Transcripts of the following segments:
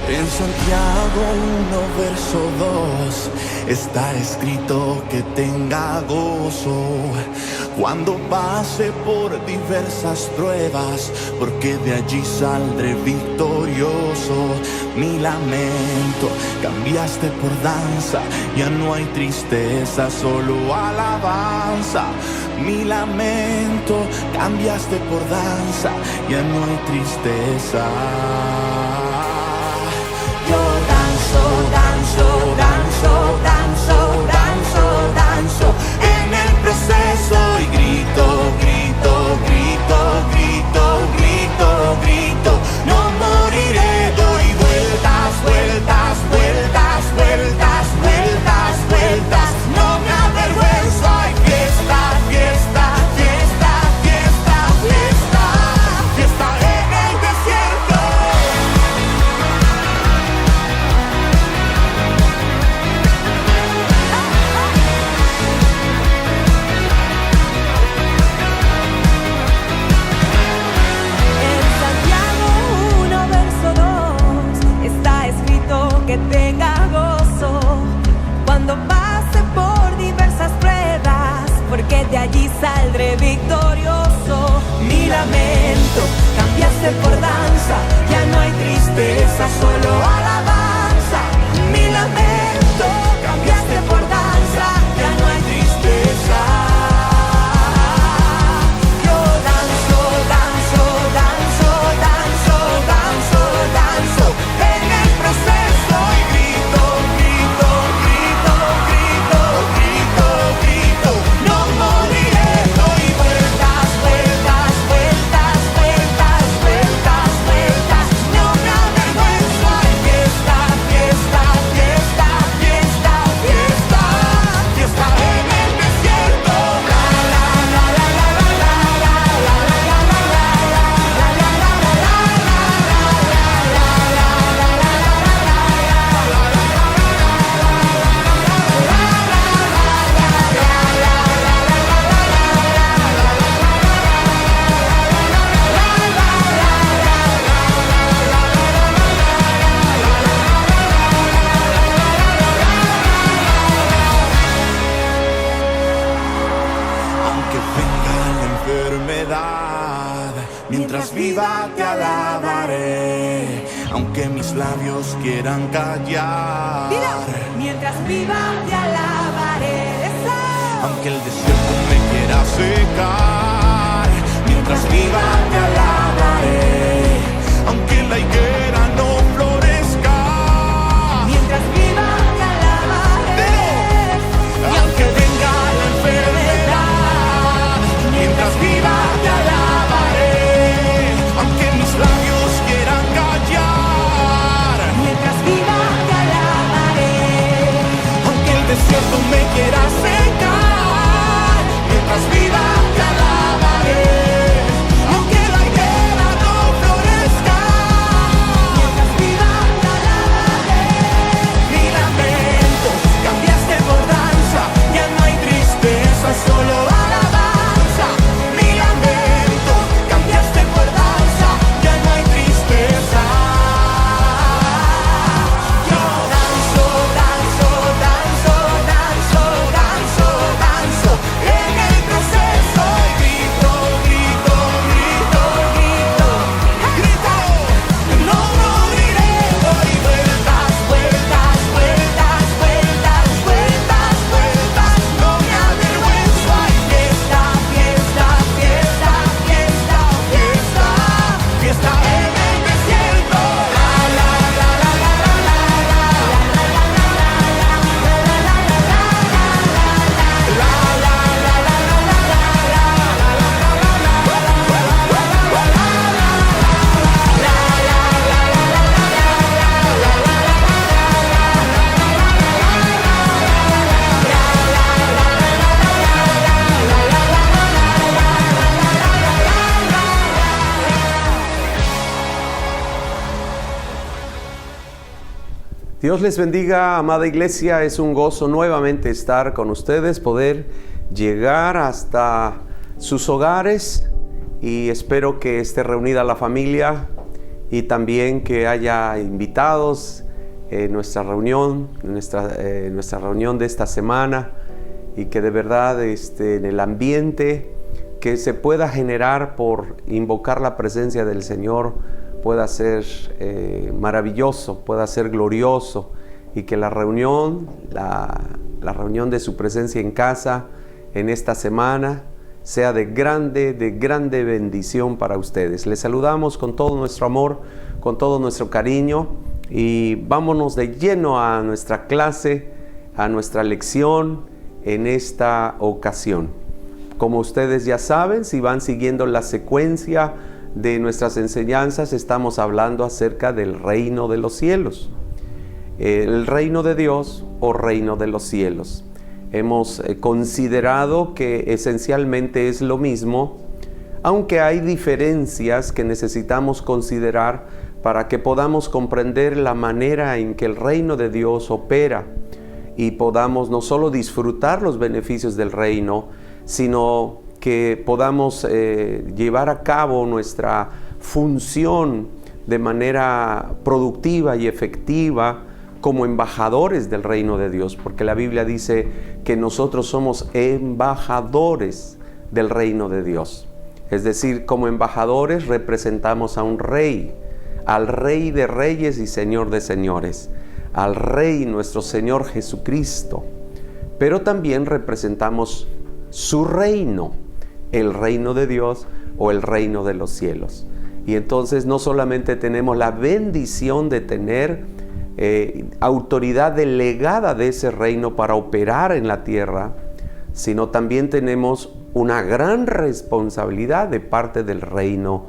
En Santiago 1, verso 2, está escrito que tenga gozo cuando pase por diversas pruebas, porque de allí saldré victorioso. Mi lamento cambiaste por danza, ya no hay tristeza, solo alabanza. Mi lamento cambiaste por danza, ya no hay tristeza. Yo danzo, danzo, danzo, danzo, danzo, danzo en el proceso y grito, grito, grito, grito, grito, grito. No moriré, doy vueltas, vueltas, vueltas, vueltas, vueltas, vueltas. No me avergüenzo, hay fiesta, fiesta, fiesta, fiesta, fiesta, fiesta en el desierto. Que tenga gozo cuando pase por diversas pruebas, porque de allí saldré victorioso. Mi lamento cambiaste por danza, ya no hay tristeza, solo alabanza. Mi lamento cambiaste por danza, ya no hay tristeza. Yo danzo, danzo, danzo, danzo, danzo, danzo en el proceso. Mientras viva te alabaré, aunque mis labios quieran callar. Mientras viva te alabaré, aunque el desierto me quiera secar. Mientras viva te alabaré, aunque la higuera no florezca. Mientras viva te alabaré, y aunque venga la enfermedad. Mientras viva te alabaré, aunque mis labios quieran callar. Mientras viva te alabaré, aunque el desierto me quiera secar. Mientras viva te alabaré, aunque la higuera no florezca. Mientras viva te alabaré. Mi lamento cambiaste por danza, ya no hay tristeza, solo alabanza. Mi lamento cambiaste por danza, ya no hay tristeza. Yo danzo, danzo, danzo, danzo, danzo, danzo en el proceso y grito, grito, grito, grito, grito. No moriré, doy vueltas, vueltas, vueltas, vueltas, vueltas, vueltas. No me avergüenzo, hay fiesta, fiesta, fiesta, fiesta, fiesta, fiesta en el desierto. La la la la la la la la la la la Dios les bendiga, amada iglesia. Es un gozo nuevamente estar con ustedes, poder llegar hasta sus hogares, y espero que esté reunida la familia y también que haya invitados en nuestra reunión, nuestra reunión de esta semana, y que de verdad en el ambiente que se pueda generar por invocar la presencia del Señor pueda ser maravilloso, pueda ser glorioso, y que la reunión de su presencia en casa en esta semana sea de grande bendición para ustedes. Les saludamos con todo nuestro amor, con todo nuestro cariño, y vámonos de lleno a nuestra clase, a nuestra lección en esta ocasión. Como ustedes ya saben, si van siguiendo la secuencia de nuestras enseñanzas, estamos hablando acerca del reino de los cielos. El reino de Dios o reino de los cielos. Hemos considerado que esencialmente es lo mismo, aunque hay diferencias que necesitamos considerar para que podamos comprender la manera en que el reino de Dios opera y podamos no solo disfrutar los beneficios del reino, sino que podamos llevar a cabo nuestra función de manera productiva y efectiva como embajadores del reino de Dios, porque la Biblia dice que nosotros somos embajadores del reino de Dios. Es decir, como embajadores representamos a un rey, al Rey de Reyes y Señor de Señores, al Rey nuestro Señor Jesucristo, pero también representamos su reino, el reino de Dios o el reino de los cielos. Y entonces no solamente tenemos la bendición de tener autoridad delegada de ese reino para operar en la tierra, sino también tenemos una gran responsabilidad de parte del reino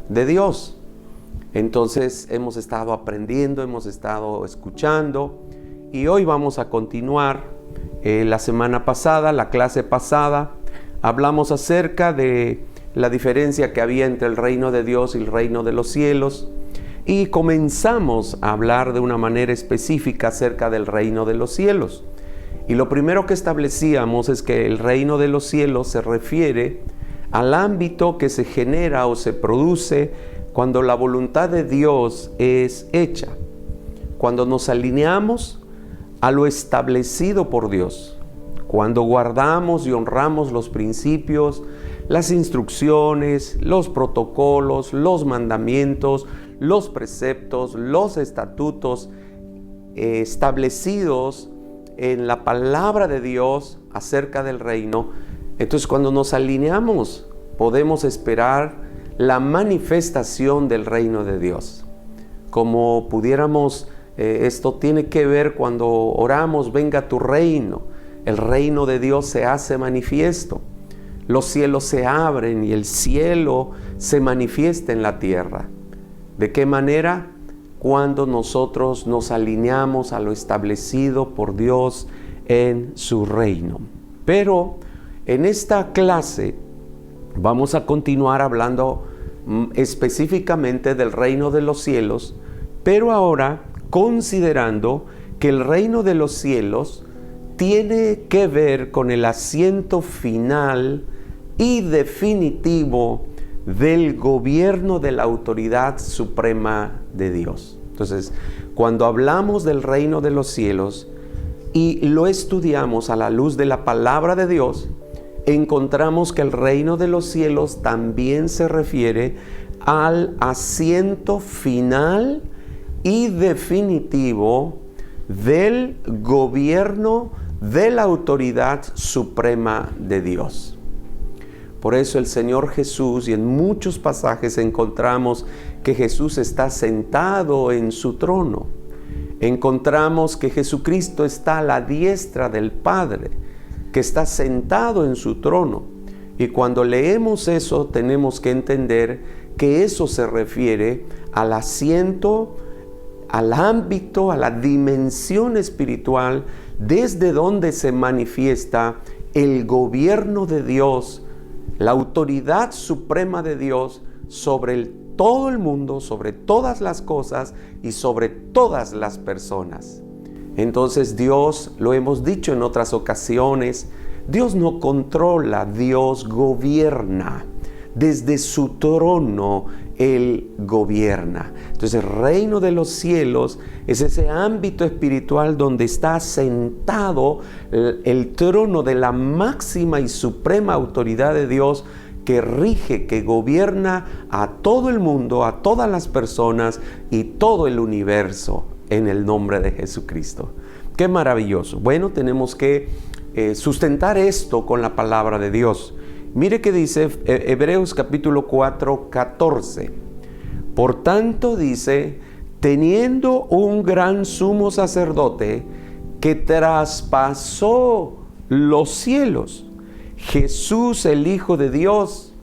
de Dios. Entonces hemos estado aprendiendo, hemos estado escuchando, y hoy vamos a continuar. La semana pasada, la clase pasada, hablamos acerca de la diferencia que había entre el reino de Dios y el reino de los cielos, y comenzamos a hablar de una manera específica acerca del reino de los cielos. Y lo primero que establecíamos es que el reino de los cielos se refiere al ámbito que se genera o se produce cuando la voluntad de Dios es hecha, cuando nos alineamos a lo establecido por Dios, cuando guardamos y honramos los principios, las instrucciones, los protocolos, los mandamientos, los preceptos, los estatutos establecidos en la palabra de Dios acerca del reino. Entonces, cuando nos alineamos, podemos esperar la manifestación del reino de Dios. Como pudiéramos, esto tiene que ver cuando oramos, venga tu reino. El reino de Dios se hace manifiesto. Los cielos se abren y el cielo se manifiesta en la tierra. ¿De qué manera? Cuando nosotros nos alineamos a lo establecido por Dios en su reino. Pero en esta clase vamos a continuar hablando específicamente del reino de los cielos, pero ahora considerando que el reino de los cielos tiene que ver con el asiento final y definitivo del gobierno de la autoridad suprema de Dios. Entonces, cuando hablamos del reino de los cielos y lo estudiamos a la luz de la palabra de Dios, encontramos que el reino de los cielos también se refiere al asiento final y definitivo del gobierno de la autoridad suprema de Dios. Por eso el Señor Jesús, y en muchos pasajes encontramos que Jesús está sentado en su trono. Encontramos que Jesucristo está a la diestra del Padre, que está sentado en su trono. Y cuando leemos eso, tenemos que entender que eso se refiere al asiento, al ámbito, a la dimensión espiritual desde donde se manifiesta el gobierno de Dios, la autoridad suprema de Dios sobre todo el mundo, sobre todas las cosas y sobre todas las personas. Entonces Dios, lo hemos dicho en otras ocasiones, Dios no controla, Dios gobierna. Desde su trono Él gobierna. Entonces el reino de los cielos es ese ámbito espiritual donde está sentado el trono de la máxima y suprema autoridad de Dios, que rige, que gobierna a todo el mundo, a todas las personas y todo el universo en el nombre de Jesucristo. ¡Qué maravilloso! Bueno, tenemos que sustentar esto con la palabra de Dios. Mire que dice Hebreos capítulo 4, 14. Por tanto dice, teniendo un gran sumo sacerdote que traspasó los cielos, Jesús el Hijo de Dios,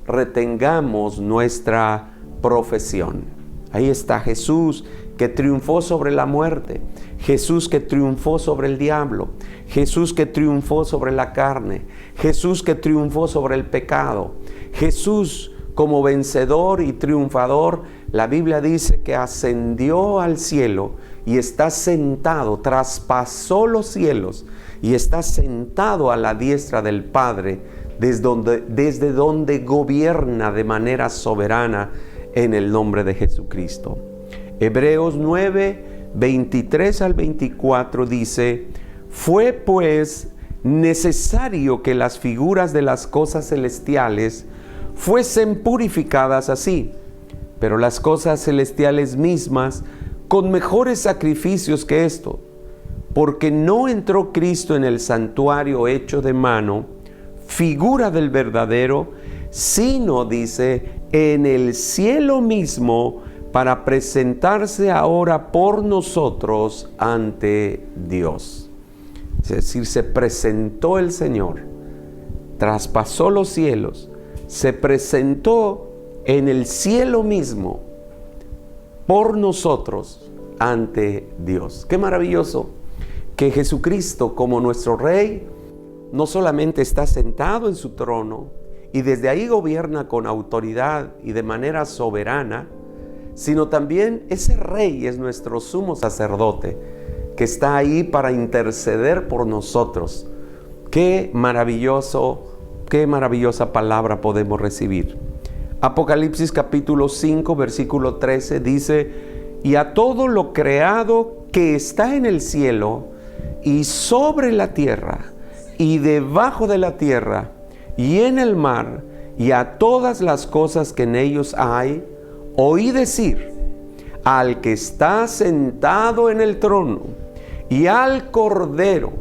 retengamos nuestra profesión. Ahí está Jesús que triunfó sobre la muerte, Jesús que triunfó sobre el diablo, Jesús que triunfó sobre la carne, Jesús que triunfó sobre el pecado, Jesús como vencedor y triunfador. La Biblia dice que ascendió al cielo y está sentado, traspasó los cielos y está sentado a la diestra del Padre, desde donde gobierna de manera soberana en el nombre de Jesucristo. Hebreos 9, 23 al 24 dice, fue pues necesario que las figuras de las cosas celestiales fuesen purificadas así, pero las cosas celestiales mismas con mejores sacrificios que esto, porque no entró Cristo en el santuario hecho de mano, figura del verdadero, sino, dice, en el cielo mismo, para presentarse ahora por nosotros ante Dios. Es decir, se presentó el Señor, traspasó los cielos, se presentó en el cielo mismo por nosotros ante Dios. ¡Qué maravilloso! Que Jesucristo, como nuestro Rey, no solamente está sentado en su trono y desde ahí gobierna con autoridad y de manera soberana, sino también ese Rey es nuestro sumo sacerdote que está ahí para interceder por nosotros. Qué maravilloso, qué maravillosa palabra podemos recibir. Apocalipsis capítulo 5, versículo 13 dice, y a todo lo creado que está en el cielo y sobre la tierra y debajo de la tierra y en el mar y a todas las cosas que en ellos hay, oí decir al que está sentado en el trono y al Cordero,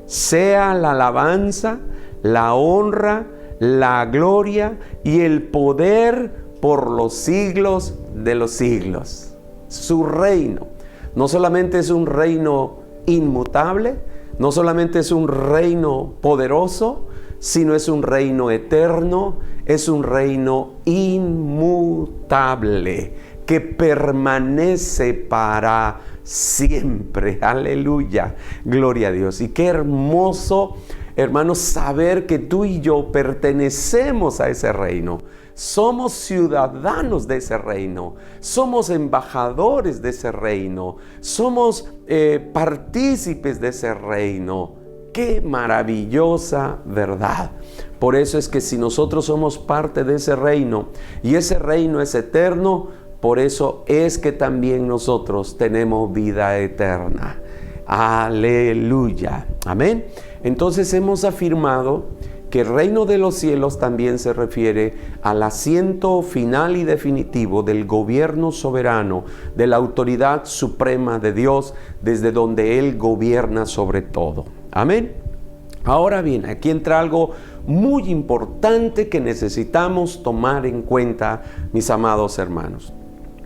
sea la alabanza, la honra, la gloria y el poder por los siglos de los siglos. Su reino no solamente es un reino inmutable, no solamente es un reino poderoso, sino es un reino eterno, es un reino inmutable que permanece para siempre. Aleluya, gloria a Dios. Y qué hermoso, hermanos, saber que tú y yo pertenecemos a ese reino. Somos ciudadanos de ese reino, somos embajadores de ese reino, somos partícipes de ese reino. ¡Qué maravillosa verdad! Por eso es que si nosotros somos parte de ese reino y ese reino es eterno, por eso es que también nosotros tenemos vida eterna. ¡Aleluya! Amén. Entonces hemos afirmado que el reino de los cielos también se refiere al asiento final y definitivo del gobierno soberano, de la autoridad suprema de Dios, desde donde Él gobierna sobre todo. Amén. Ahora bien, aquí entra algo muy importante que necesitamos tomar en cuenta, mis amados hermanos.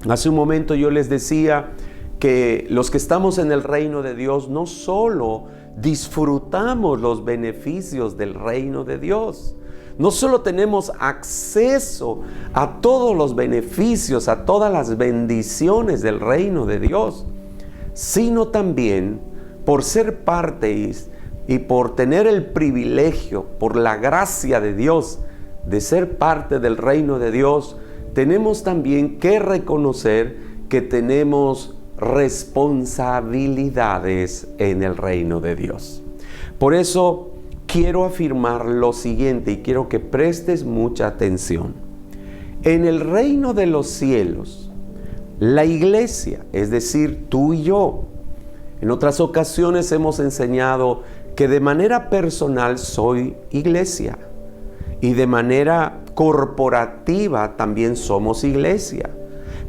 Hace un momento yo les decía que los que estamos en el reino de Dios no solo disfrutamos los beneficios del reino de Dios, no solo tenemos acceso a todos los beneficios, a todas las bendiciones del reino de Dios, sino también por ser parte y por tener el privilegio, por la gracia de Dios, de ser parte del reino de Dios, tenemos también que reconocer que tenemos responsabilidades en el reino de Dios. Por eso quiero afirmar lo siguiente y quiero que prestes mucha atención. En el reino de los cielos, la iglesia, es decir, tú y yo, en otras ocasiones hemos enseñado que de manera personal soy iglesia y de manera corporativa también somos iglesia,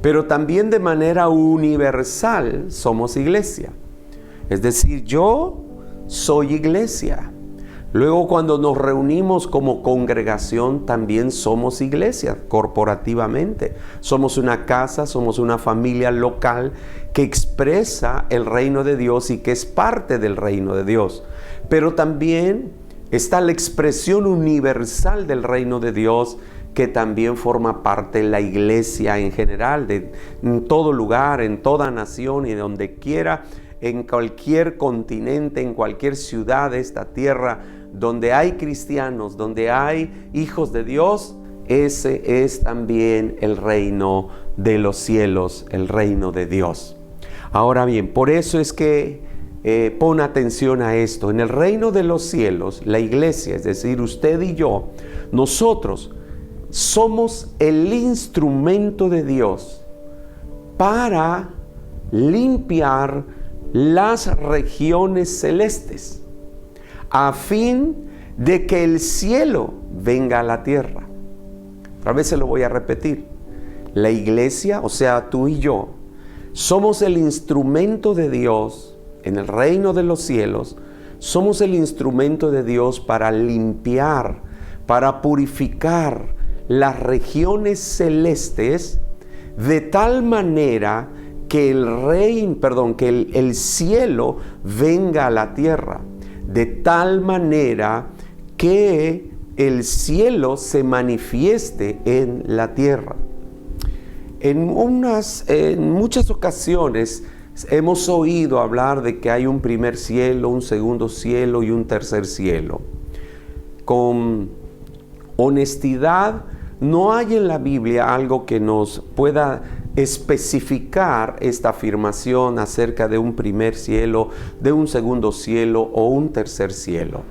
pero también de manera universal somos iglesia. Es decir, yo soy iglesia. Luego, cuando nos reunimos como congregación, también somos iglesia corporativamente. Somos una casa, somos una familia local que expresa el reino de Dios y que es parte del reino de Dios. Pero también está la expresión universal del reino de Dios, que también forma parte de la iglesia en general, en todo lugar, en toda nación y donde quiera, en cualquier continente, en cualquier ciudad de esta tierra, donde hay cristianos, donde hay hijos de Dios. Ese es también el reino de los cielos, el reino de Dios. Ahora bien, por eso es que pon atención a esto. En el reino de los cielos, la iglesia, es decir, usted y yo, nosotros somos el instrumento de Dios para limpiar las regiones celestes, a fin de que el cielo venga a la tierra. A veces lo voy a repetir. La iglesia, o sea, tú y yo, somos el instrumento de Dios en el reino de los cielos. Somos el instrumento de Dios para limpiar, para purificar las regiones celestes, de tal manera que el cielo venga a la tierra, de tal manera que el cielo se manifieste en la tierra. En muchas ocasiones hemos oído hablar de que hay un primer cielo, un segundo cielo y un tercer cielo. Con honestidad, no hay en la Biblia algo que nos pueda especificar esta afirmación acerca de un primer cielo, de un segundo cielo o un tercer cielo.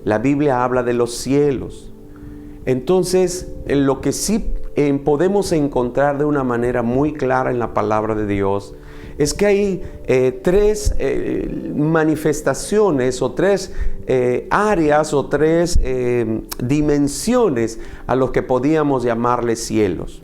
La Biblia habla de los cielos. Entonces, lo que sí podemos encontrar de una manera muy clara en la palabra de Dios es que hay tres manifestaciones o tres áreas o tres dimensiones a los que podíamos llamarle cielos.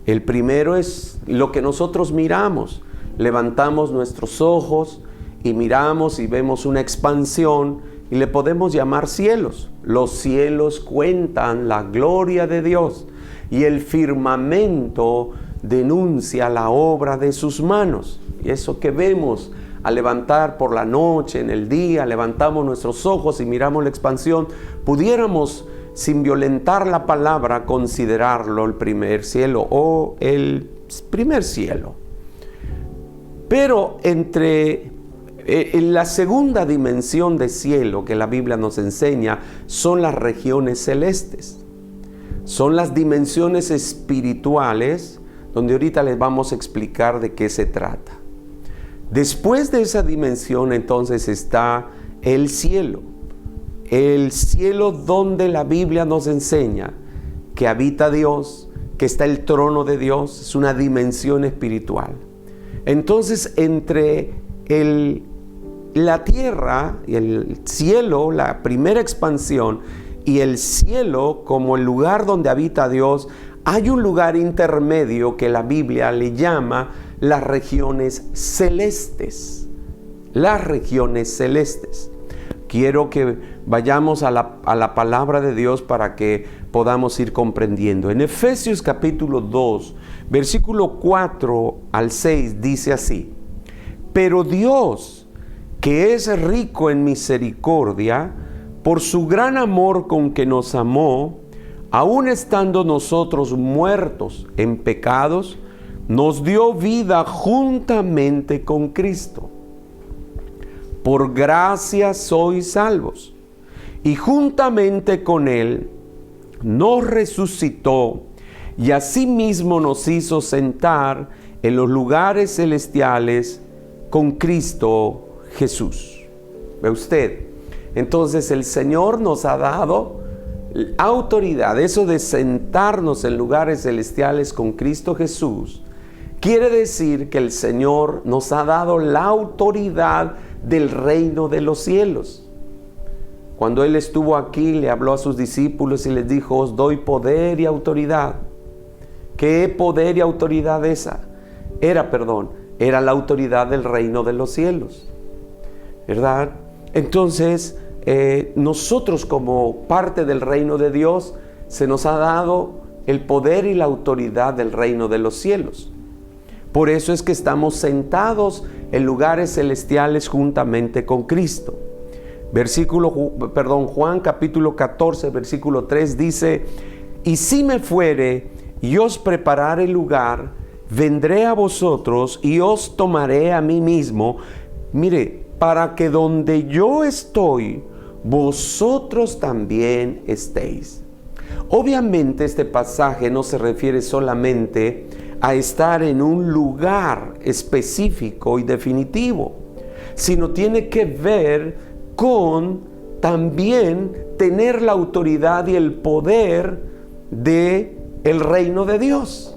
El primero es lo que nosotros miramos. Levantamos nuestros ojos y miramos y vemos una expansión y le podemos llamar cielos. Los cielos cuentan la gloria de Dios y el firmamento denuncia la obra de sus manos. Y eso que vemos al levantar por la noche, en el día, levantamos nuestros ojos y miramos la expansión, pudiéramos, sin violentar la palabra, considerarlo el primer cielo o el primer cielo. Pero en la segunda dimensión de cielo que la Biblia nos enseña son las regiones celestes. Son las dimensiones espirituales, donde ahorita les vamos a explicar de qué se trata. Después de esa dimensión, entonces, está el cielo. El cielo donde la Biblia nos enseña que habita Dios, que está el trono de Dios, es una dimensión espiritual. Entonces, entre la tierra y el cielo, la primera expansión, y el cielo como el lugar donde habita Dios, hay un lugar intermedio que la Biblia le llama las regiones celestes. Las regiones celestes. Quiero que vayamos a la palabra de Dios para que podamos ir comprendiendo. En Efesios capítulo 2, versículo 4 al 6 dice así: pero Dios, que es rico en misericordia, por su gran amor con que nos amó, aun estando nosotros muertos en pecados, nos dio vida juntamente con Cristo. Por gracia sois salvos, y juntamente con Él nos resucitó, y asimismo nos hizo sentar en los lugares celestiales con Cristo Jesús. ¿Ve usted? Entonces el Señor nos ha dado autoridad, eso de sentarnos en lugares celestiales con Cristo Jesús, quiere decir que el Señor nos ha dado la autoridad del reino de los cielos. Cuando Él estuvo aquí, le habló a sus discípulos y les dijo: os doy poder y autoridad. ¿Qué poder y autoridad esa? Era la autoridad del reino de los cielos, ¿verdad? Entonces, nosotros como parte del reino de Dios, se nos ha dado el poder y la autoridad del reino de los cielos. Por eso es que estamos sentados en lugares celestiales juntamente con Cristo. Juan capítulo 14, versículo 3 dice: y si me fuere y os preparare lugar, vendré a vosotros y os tomaré a mí mismo. Mire, para que donde yo estoy, vosotros también estéis. Obviamente este pasaje no se refiere solamente a estar en un lugar específico y definitivo, sino tiene que ver con también tener la autoridad y el poder de el reino de Dios.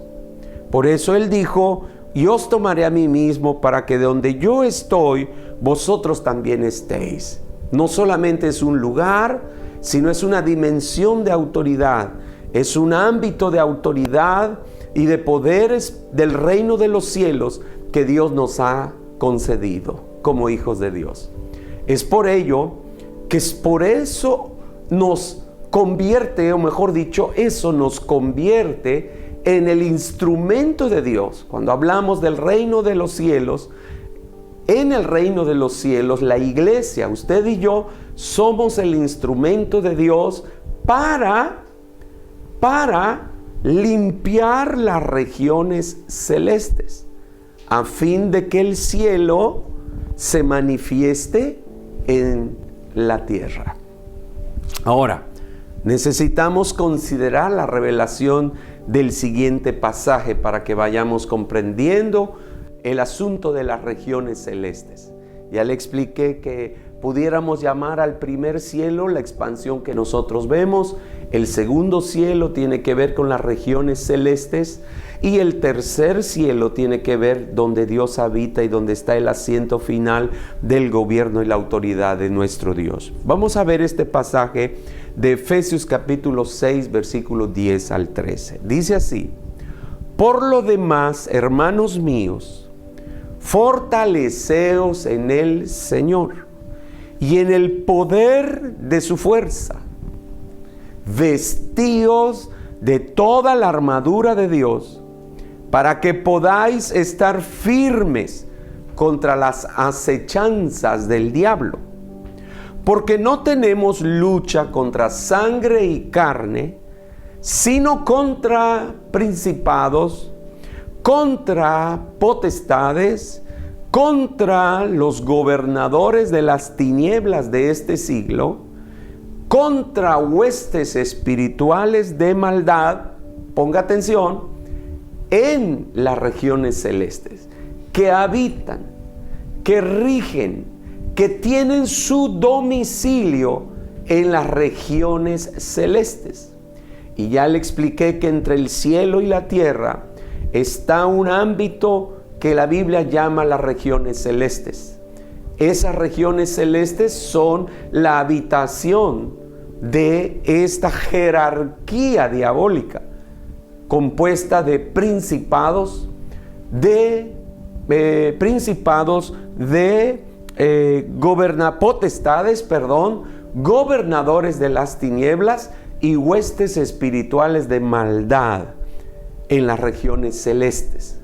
Por eso Él dijo: y os tomaré a mí mismo, para que de donde yo estoy, vosotros también estéis. No solamente es un lugar, sino es una dimensión de autoridad, es un ámbito de autoridad y de poderes del reino de los cielos que Dios nos ha concedido como hijos de Dios. Es por ello que eso nos convierte, o mejor dicho, eso nos convierte en el instrumento de Dios. Cuando hablamos del reino de los cielos, en el reino de los cielos, la iglesia, usted y yo, somos el instrumento de Dios para limpiar las regiones celestes, a fin de que el cielo se manifieste en la tierra. Ahora, necesitamos considerar la revelación del siguiente pasaje para que vayamos comprendiendo el asunto de las regiones celestes. Ya le expliqué que pudiéramos llamar al primer cielo la expansión que nosotros vemos, el segundo cielo tiene que ver con las regiones celestes y el tercer cielo tiene que ver donde Dios habita y donde está el asiento final del gobierno y la autoridad de nuestro Dios. Vamos a ver este pasaje de Efesios capítulo 6, versículo 10 al 13. Dice así: por lo demás, hermanos míos, fortaleceos en el Señor y en el poder de su fuerza. Vestíos de toda la armadura de Dios, para que podáis estar firmes contra las acechanzas del diablo. Porque no tenemos lucha contra sangre y carne, sino contra principados, contra potestades, contra los gobernadores de las tinieblas de este siglo, contra huestes espirituales de maldad, ponga atención, en las regiones celestes, que habitan, que rigen, que tienen su domicilio en las regiones celestes. Y ya le expliqué que entre el cielo y la tierra está un ámbito que la Biblia llama las regiones celestes. Esas regiones celestes son la habitación de esta jerarquía diabólica, compuesta de potestades, gobernadores de las tinieblas y huestes espirituales de maldad en las regiones celestes.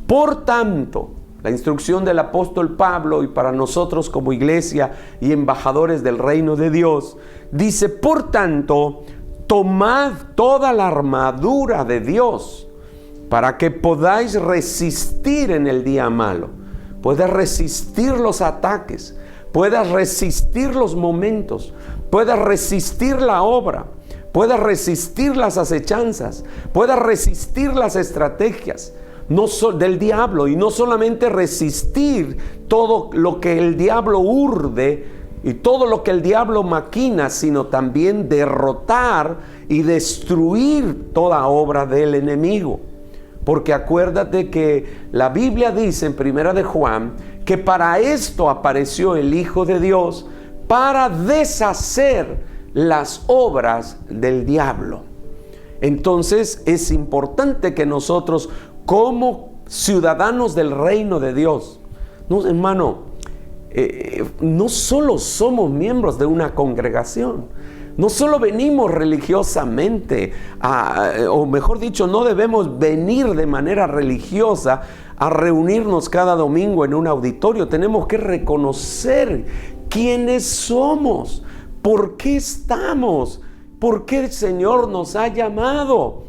Por tanto, la instrucción del apóstol Pablo, y para nosotros como iglesia y embajadores del reino de Dios, dice: por tanto, tomad toda la armadura de Dios para que podáis resistir en el día malo. Puedas resistir los ataques, puedas resistir los momentos, puedas resistir la obra, puedas resistir las acechanzas, puedas resistir las estrategias del diablo, y no solamente resistir todo lo que el diablo urde y todo lo que el diablo maquina, sino también derrotar y destruir toda obra del enemigo. Porque acuérdate que la Biblia dice en 1 de Juan que para esto apareció el Hijo de Dios, para deshacer las obras del diablo. Entonces es importante que nosotros, como ciudadanos del reino de Dios, no, hermano, no solo somos miembros de una congregación, no solo venimos religiosamente, o mejor dicho, no debemos venir de manera religiosa a reunirnos cada domingo en un auditorio. Tenemos que reconocer quiénes somos, por qué estamos, por qué el Señor nos ha llamado,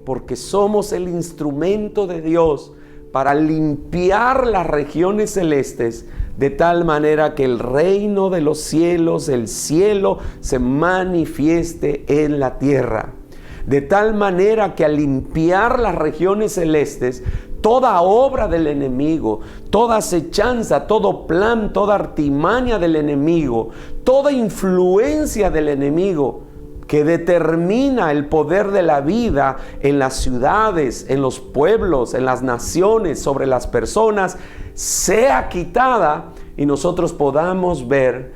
porque somos el instrumento de Dios para limpiar las regiones celestes, de tal manera que el reino de los cielos, el cielo, se manifieste en la tierra. De tal manera que al limpiar las regiones celestes, toda obra del enemigo, toda acechanza, todo plan, toda artimaña del enemigo, toda influencia del enemigo que determina el poder de la vida en las ciudades, en los pueblos, en las naciones, sobre las personas, sea quitada y nosotros podamos ver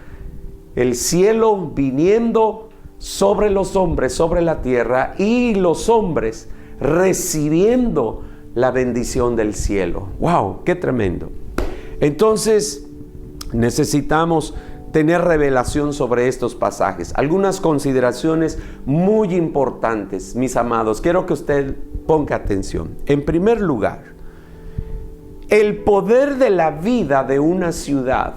el cielo viniendo sobre los hombres, sobre la tierra, y los hombres recibiendo la bendición del cielo. ¡Wow! ¡Qué tremendo! Entonces necesitamos tener revelación sobre estos pasajes. Algunas consideraciones muy importantes, mis amados. Quiero que usted ponga atención. En primer lugar, el poder de la vida de una ciudad,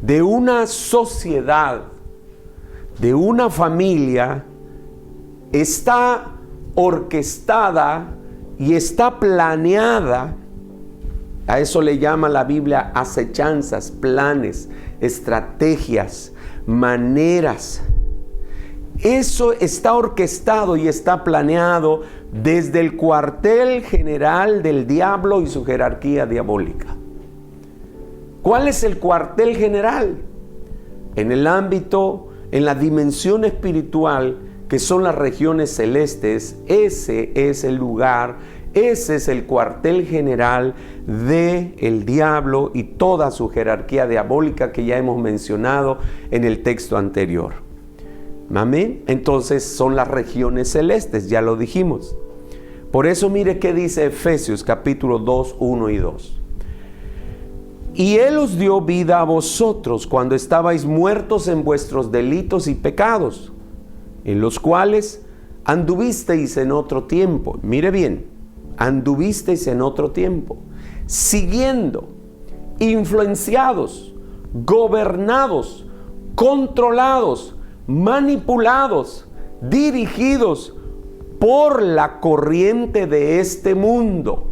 de una sociedad, de una familia, está orquestada y está planeada. A eso le llama la Biblia acechanzas, planes, estrategias, maneras. Eso está orquestado y está planeado desde el cuartel general del diablo y su jerarquía diabólica. ¿Cuál es el cuartel general? En el ámbito, en la dimensión espiritual, que son las regiones celestes, ese es el lugar, ese es el cuartel general del diablo y toda su jerarquía diabólica que ya hemos mencionado en el texto anterior. Amén. Entonces son las regiones celestes, ya lo dijimos. Por eso mire qué dice Efesios capítulo 2, 1 y 2. Y Él os dio vida a vosotros cuando estabais muertos en vuestros delitos y pecados, en los cuales anduvisteis en otro tiempo. Mire bien, anduvisteis en otro tiempo, siguiendo, influenciados, gobernados, controlados, manipulados, dirigidos por la corriente de este mundo.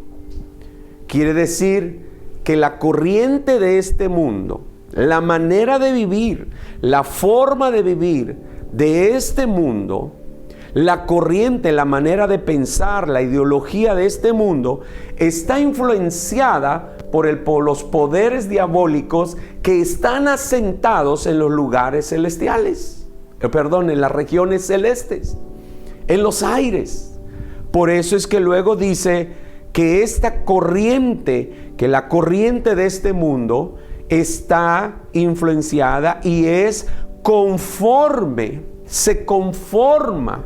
Quiere decir que la corriente de este mundo, la manera de vivir, la forma de vivir de este mundo, la corriente, la manera de pensar, la ideología de este mundo está influenciada por los poderes diabólicos que están asentados en los lugares celestiales, en las regiones celestes, en los aires. Por eso es que luego dice que esta corriente, que la corriente de este mundo está influenciada y es conforme, se conforma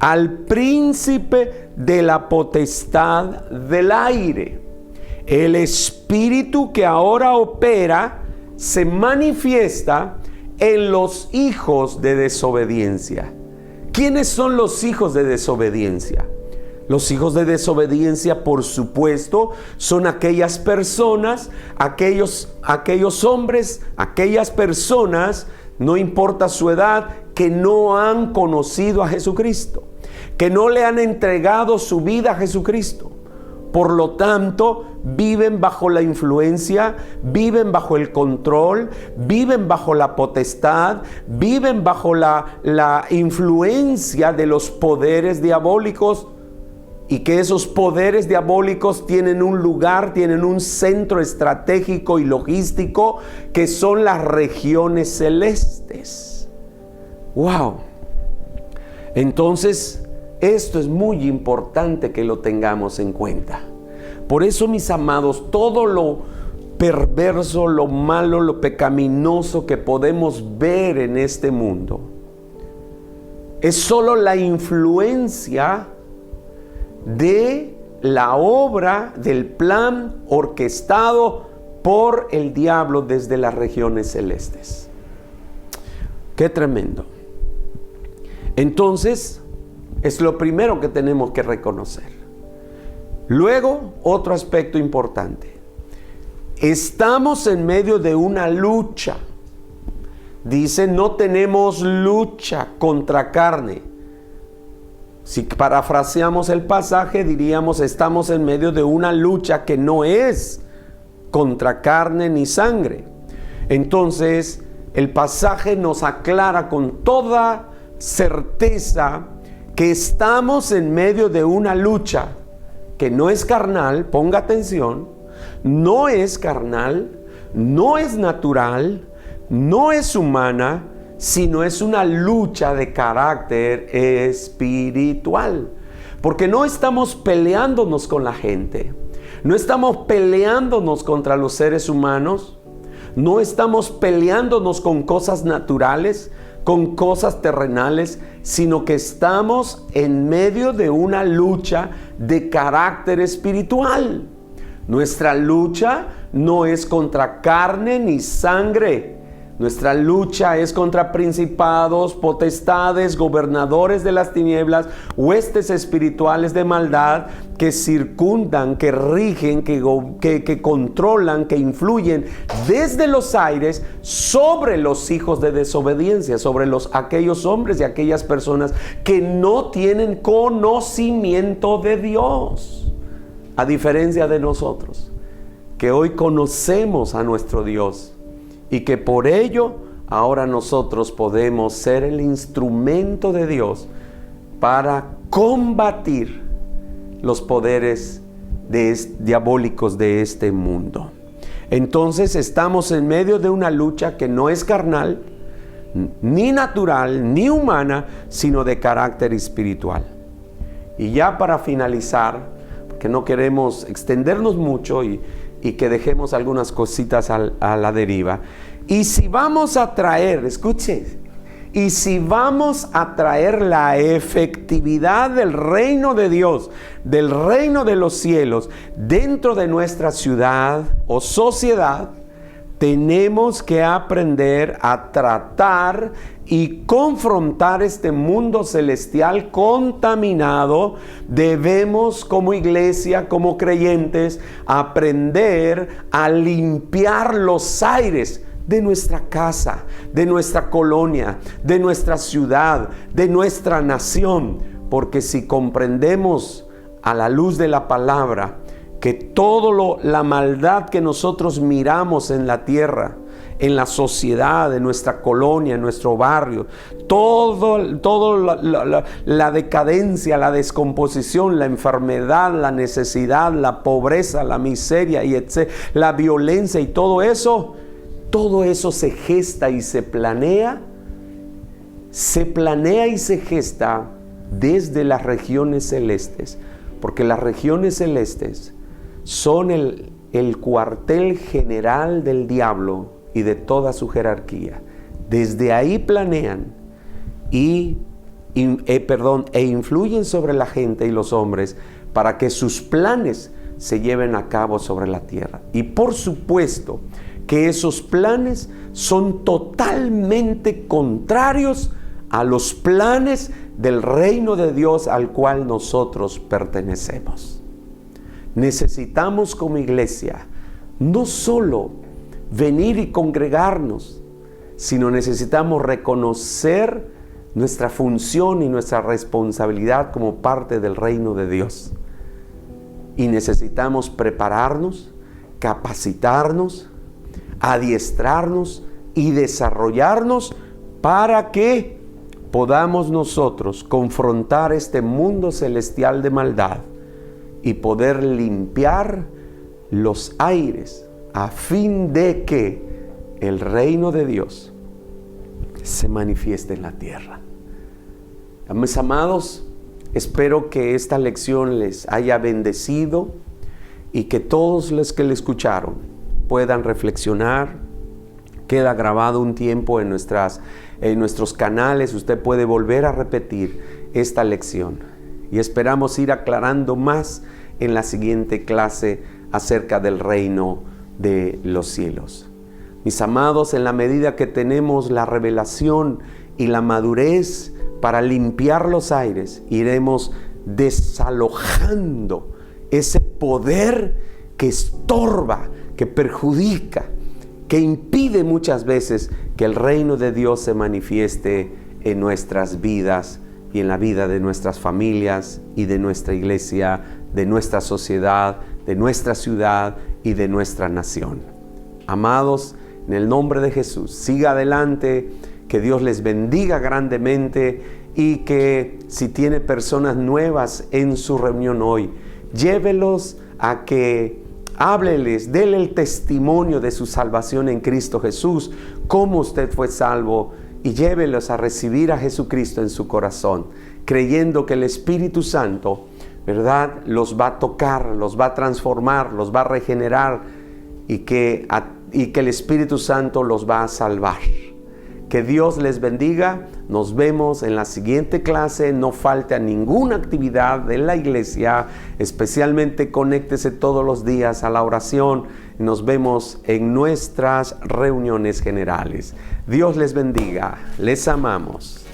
al príncipe de la potestad del aire. El espíritu que ahora opera se manifiesta en los hijos de desobediencia. ¿Quiénes son los hijos de desobediencia? Los hijos de desobediencia, por supuesto, son aquellas personas, aquellos hombres, aquellas personas, no importa su edad, que no han conocido a Jesucristo, que no le han entregado su vida a Jesucristo. Por lo tanto, viven bajo la influencia, viven bajo el control, viven bajo la potestad, viven bajo la influencia de los poderes diabólicos. y que esos poderes diabólicos tienen un lugar, tienen un centro estratégico y logístico que son las regiones celestes. ¡Wow! Entonces, esto es muy importante que lo tengamos en cuenta. Por eso, mis amados, todo lo perverso, lo malo, lo pecaminoso que podemos ver en este mundo es solo la influencia de la obra del plan orquestado por el diablo desde las regiones celestes. ¡Qué tremendo! Entonces, es lo primero que tenemos que reconocer. Luego, otro aspecto importante. Estamos en medio de una lucha. Dice, no tenemos lucha contra carne. Si parafraseamos el pasaje, diríamos, estamos en medio de una lucha que no es contra carne ni sangre. Entonces, el pasaje nos aclara con toda certeza que estamos en medio de una lucha que no es carnal, ponga atención, no es carnal, no es natural, no es humana, sino es una lucha de carácter espiritual. Porque no estamos peleándonos con la gente, no estamos peleándonos contra los seres humanos, no estamos peleándonos con cosas naturales, con cosas terrenales, sino que estamos en medio de una lucha de carácter espiritual. Nuestra lucha no es contra carne ni sangre. Nuestra lucha es contra principados, potestades, gobernadores de las tinieblas, huestes espirituales de maldad que circundan, que rigen, que controlan, que influyen desde los aires sobre los hijos de desobediencia, sobre aquellos hombres y aquellas personas que no tienen conocimiento de Dios. A diferencia de nosotros, que hoy conocemos a nuestro Dios y que por ello ahora nosotros podemos ser el instrumento de Dios para combatir los poderes diabólicos de este mundo. Entonces estamos en medio de una lucha que no es carnal, ni natural, ni humana, sino de carácter espiritual. Y ya para finalizar, que no queremos extendernos mucho y que dejemos algunas cositas a la deriva. Y si vamos a traer, escuche, y si vamos a traer la efectividad del reino de Dios, del reino de los cielos, dentro de nuestra ciudad o sociedad, tenemos que aprender a tratar y confrontar este mundo celestial contaminado. Debemos, como iglesia, como creyentes, aprender a limpiar los aires de nuestra casa, de nuestra colonia, de nuestra ciudad, de nuestra nación. Porque si comprendemos a la luz de la palabra que la maldad que nosotros miramos en la tierra, en la sociedad, en nuestra colonia, en nuestro barrio, la decadencia, la descomposición, la enfermedad, la necesidad, la pobreza, la miseria y la violencia y todo eso se gesta y se planea y se gesta desde las regiones celestes, porque las regiones celestes son el cuartel general del diablo y de toda su jerarquía. Desde ahí planean e influyen sobre la gente y los hombres para que sus planes se lleven a cabo sobre la tierra. Y por supuesto que esos planes son totalmente contrarios a los planes del reino de Dios al cual nosotros pertenecemos. Necesitamos como iglesia no solo venir y congregarnos, sino necesitamos reconocer nuestra función y nuestra responsabilidad como parte del reino de Dios. Y necesitamos prepararnos, capacitarnos, adiestrarnos y desarrollarnos para que podamos nosotros confrontar este mundo celestial de maldad y poder limpiar los aires a fin de que el reino de Dios se manifieste en la tierra. Mis amados, espero que esta lección les haya bendecido y que todos los que le escucharon puedan reflexionar. Queda grabado un tiempo en nuestros canales. Usted puede volver a repetir esta lección y esperamos ir aclarando más en la siguiente clase acerca del reino de los cielos. Mis amados, en la medida que tenemos la revelación y la madurez para limpiar los aires, iremos desalojando ese poder que estorba, que perjudica, que impide muchas veces que el reino de Dios se manifieste en nuestras vidas y en la vida de nuestras familias y de nuestra iglesia, de nuestra sociedad, de nuestra ciudad y de nuestra nación. Amados, en el nombre de Jesús, siga adelante, que Dios les bendiga grandemente y que si tiene personas nuevas en su reunión hoy, llévelos a que hábleles, déle el testimonio de su salvación en Cristo Jesús, cómo usted fue salvo, y llévelos a recibir a Jesucristo en su corazón, creyendo que el Espíritu Santo, ¿verdad?, los va a tocar, los va a transformar, los va a regenerar y que el Espíritu Santo los va a salvar. Que Dios les bendiga. Nos vemos en la siguiente clase. No falte a ninguna actividad de la iglesia. Especialmente conéctese todos los días a la oración. Nos vemos en nuestras reuniones generales. Dios les bendiga. Les amamos.